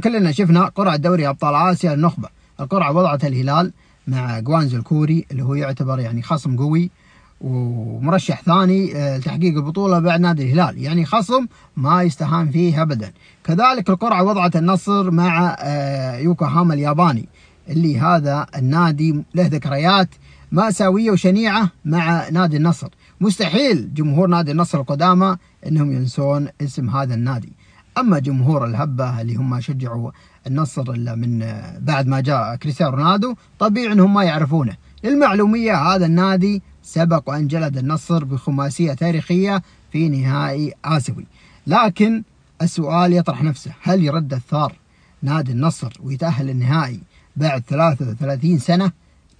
كلنا شفنا قرعة دوري أبطال آسيا النخبة. القرعة وضعت الهلال مع جوانزو الكوري اللي هو يعتبر يعني خصم قوي ومرشح ثاني لتحقيق البطولة بعد نادي الهلال، يعني خصم ما يستهان فيه أبدا. كذلك القرعة وضعت النصر مع يوكوهاما الياباني، اللي هذا النادي له ذكريات مأساوية وشنيعة مع نادي النصر. مستحيل جمهور نادي النصر القدامى انهم ينسون اسم هذا النادي. اما جمهور الهبة اللي هم شجعوا النصر من بعد ما جاء كريستيانو رونالدو، طبيعي انهم ما يعرفونه. للمعلومية هذا النادي سبق وان جلد النصر بخماسية تاريخية في نهائي آسيوي، لكن السؤال يطرح نفسه: هل يرد الثار نادي النصر ويتأهل النهائي بعد 33 سنة؟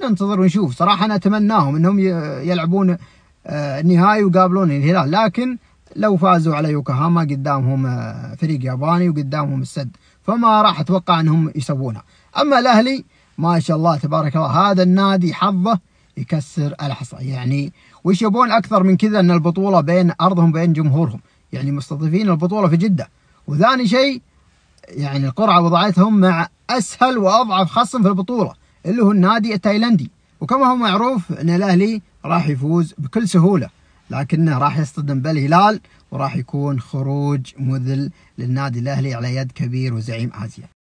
ننتظر ونشوف. صراحة أنا أتمناهم أنهم يلعبون النهائي ويقابلون الهلال، لكن لو فازوا على يوكوهاما قدامهم فريق ياباني وقدامهم السد، فما راح أتوقع أنهم يسوونها. أما الأهلي ما شاء الله تبارك الله، هذا النادي حظه يكسر الحصى. يعني وش يبون أكثر من كذا؟ أن البطولة بين أرضهم بين جمهورهم، يعني مستضيفين البطولة في جدة. وثاني شيء يعني القرعة وضعتهم مع أسهل وأضعف خصم في البطولة اللي هو النادي التايلندي، وكما هو معروف أن الأهلي راح يفوز بكل سهولة، لكنه راح يصطدم بالهلال وراح يكون خروج مذل للنادي الأهلي على يد كبير وزعيم آسيا.